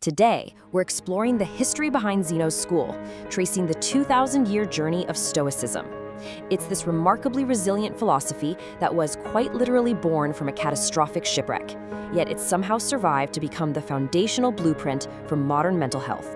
Today, we're exploring the history behind Zeno's school, tracing the 2,000-year journey of Stoicism. It's this remarkably resilient philosophy that was quite literally born from a catastrophic shipwreck, yet it somehow survived to become the foundational blueprint for modern mental health.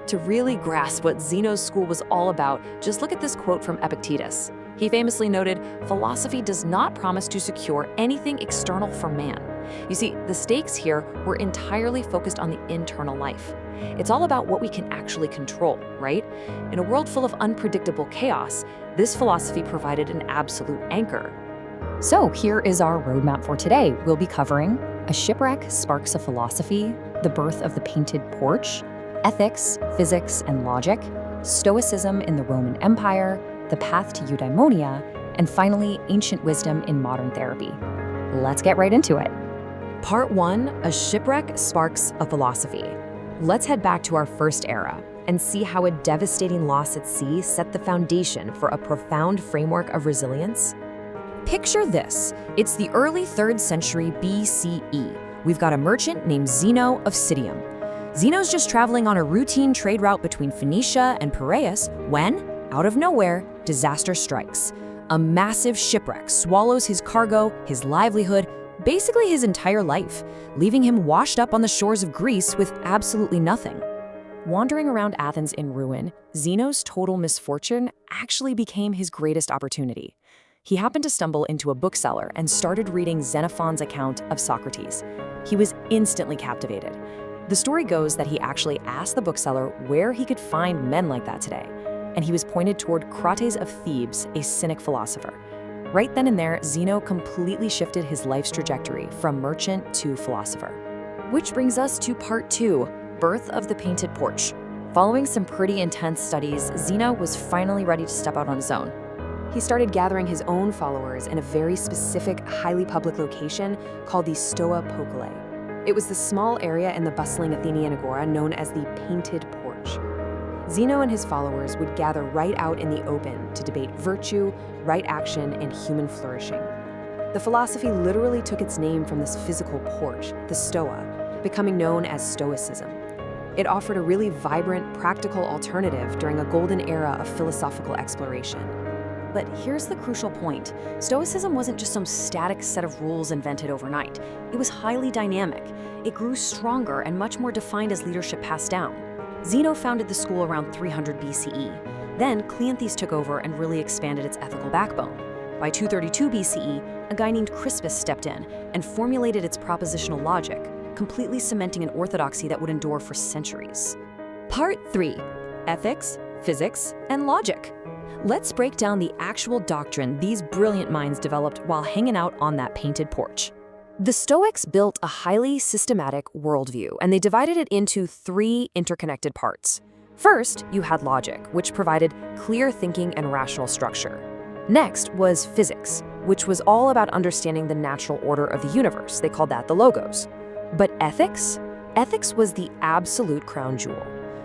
To really grasp what Zeno's school was all about, just look at this quote from Epictetus. He famously noted, "Philosophy does not promise to secure anything external for man." You see, the stakes here were entirely focused on the internal life. It's all about what we can actually control, right? In a world full of unpredictable chaos, this philosophy provided an absolute anchor. So here is our roadmap for today. We'll be covering a shipwreck sparks a philosophy, the birth of the painted porch, ethics, physics, and logic, Stoicism in the Roman Empire, the path to eudaimonia, and finally, ancient wisdom in modern therapy. Let's get right into it. Part 1, a shipwreck sparks a philosophy. Let's head back to our first era and see how a devastating loss at sea set the foundation for a profound framework of resilience. Picture this. It's the early 3rd century BCE. We've got a merchant named Zeno of Citium. Zeno's just traveling on a routine trade route between Phoenicia and Piraeus when, out of nowhere, disaster strikes. A massive shipwreck swallows his cargo, his livelihood, basically his entire life, leaving him washed up on the shores of Greece with absolutely nothing. Wandering around Athens in ruin, Zeno's total misfortune actually became his greatest opportunity. He happened to stumble into a bookseller and started reading Xenophon's account of Socrates. He was instantly captivated. The story goes that he actually asked the bookseller where he could find men like that today, and he was pointed toward Crates of Thebes, a cynic philosopher. Right then and there, Zeno completely shifted his life's trajectory from merchant to philosopher. Which brings us to part 2, birth of the painted porch. Following some pretty intense studies, Zeno was finally ready to step out on his own. He started gathering his own followers in a very specific, highly public location called the Stoa Poikile. It was the small area in the bustling Athenian agora known as the Painted Porch. Zeno and his followers would gather right out in the open to debate virtue, right action, and human flourishing. The philosophy literally took its name from this physical porch, the Stoa, becoming known as Stoicism. It offered a really vibrant, practical alternative during a golden era of philosophical exploration. But here's the crucial point. Stoicism wasn't just some static set of rules invented overnight. It was highly dynamic. It grew stronger and much more defined as leadership passed down. Zeno founded the school around 300 BCE. Then Cleanthes took over and really expanded its ethical backbone. By 232 BCE, a guy named Crispus stepped in and formulated its propositional logic, completely cementing an orthodoxy that would endure for centuries. Part 3, ethics, physics, and logic. Let's break down the actual doctrine these brilliant minds developed while hanging out on that painted porch. The Stoics built a highly systematic worldview, and they divided it into 3 interconnected parts. First, you had logic, which provided clear thinking and rational structure. Next was physics, which was all about understanding the natural order of the universe. They called that the logos. But ethics? Ethics was the absolute crown jewel.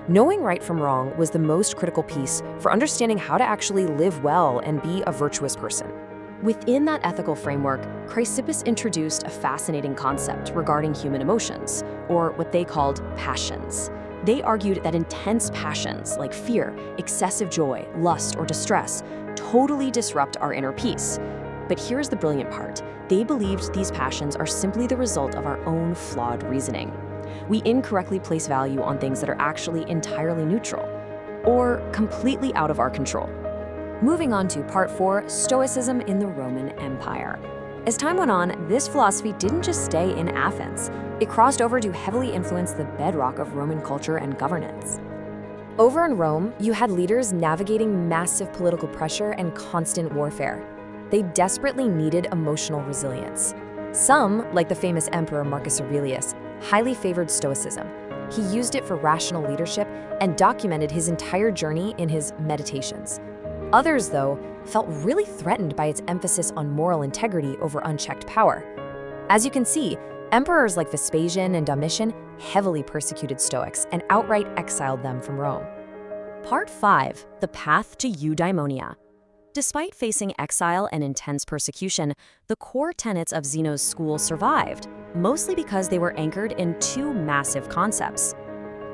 Knowing right from wrong was the most critical piece for understanding how to actually live well and be a virtuous person. Within that ethical framework, Chrysippus introduced a fascinating concept regarding human emotions, or what they called passions. They argued that intense passions like fear, excessive joy, lust, or distress totally disrupt our inner peace. But here's the brilliant part. They believed these passions are simply the result of our own flawed reasoning. We incorrectly place value on things that are actually entirely neutral, or completely out of our control. Moving on to part 4, Stoicism in the Roman Empire. As time went on, this philosophy didn't just stay in Athens. It crossed over to heavily influence the bedrock of Roman culture and governance. Over in Rome, you had leaders navigating massive political pressure and constant warfare. They desperately needed emotional resilience. Some, like the famous emperor Marcus Aurelius, highly favored Stoicism. He used it for rational leadership and documented his entire journey in his Meditations. Others, though, felt really threatened by its emphasis on moral integrity over unchecked power. As you can see, emperors like Vespasian and Domitian heavily persecuted Stoics and outright exiled them from Rome. Part 5, the path to eudaimonia. Despite facing exile and intense persecution, the core tenets of Zeno's school survived, mostly because they were anchored in 2 massive concepts: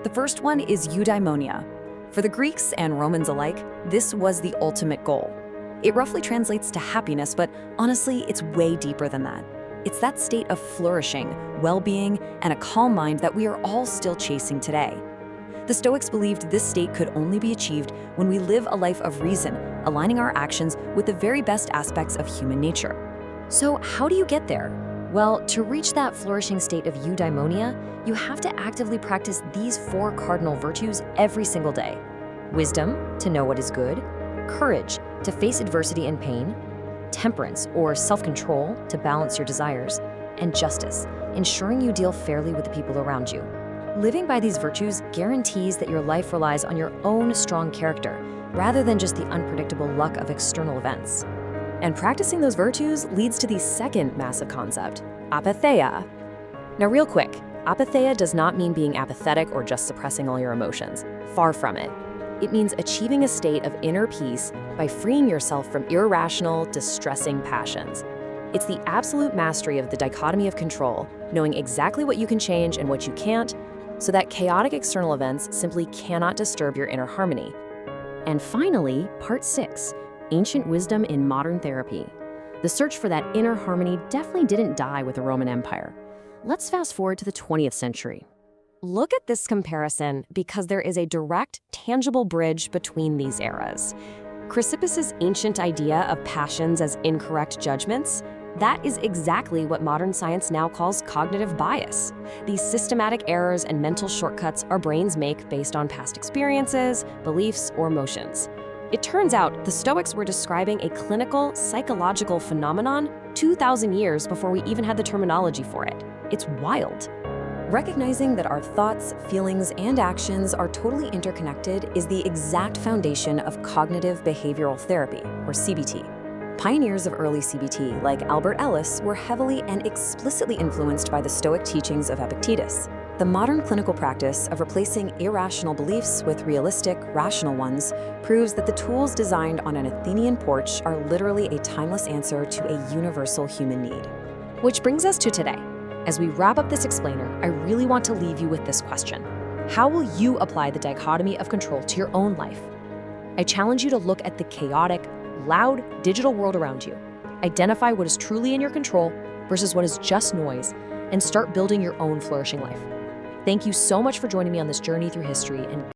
The first one is eudaimonia. For the Greeks and Romans alike, this was the ultimate goal. It roughly translates to happiness, but honestly, it's way deeper than that. It's that state of flourishing, well-being, and a calm mind that we are all still chasing today. The Stoics believed this state could only be achieved when we live a life of reason, aligning our actions with the very best aspects of human nature. So how do you get there? Well, to reach that flourishing state of eudaimonia, you have to actively practice these 4 cardinal virtues every single day. Wisdom, to know what is good; courage, to face adversity and pain; temperance, or self-control, to balance your desires; and justice, ensuring you deal fairly with the people around you. Living by these virtues guarantees that your life relies on your own strong character, rather than just the unpredictable luck of external events. And practicing those virtues leads to the second massive concept, apatheia. Now real quick, apatheia does not mean being apathetic or just suppressing all your emotions. Far from it. It means achieving a state of inner peace by freeing yourself from irrational, distressing passions. It's the absolute mastery of the dichotomy of control, knowing exactly what you can change and what you can't, so that chaotic external events simply cannot disturb your inner harmony. And finally, part 6, ancient wisdom in modern therapy. The search for that inner harmony definitely didn't die with the Roman Empire. Let's fast forward to the 20th century. Look at this comparison because there is a direct, tangible bridge between these eras. Chrysippus's ancient idea of passions as incorrect judgments, that is exactly what modern science now calls cognitive bias. These systematic errors and mental shortcuts our brains make based on past experiences, beliefs, or emotions. It turns out the Stoics were describing a clinical, psychological phenomenon 2,000 years before we even had the terminology for it. It's wild. Recognizing that our thoughts, feelings, and actions are totally interconnected is the exact foundation of cognitive behavioral therapy, or CBT. Pioneers of early CBT, like Albert Ellis, were heavily and explicitly influenced by the Stoic teachings of Epictetus. The modern clinical practice of replacing irrational beliefs with realistic, rational ones proves that the tools designed on an Athenian porch are literally a timeless answer to a universal human need. Which brings us to today. As we wrap up this explainer, I really want to leave you with this question. How will you apply the dichotomy of control to your own life? I challenge you to look at the chaotic, loud digital world around you. Identify what is truly in your control versus what is just noise, and start building your own flourishing life. Thank you so much for joining me on this journey through history, and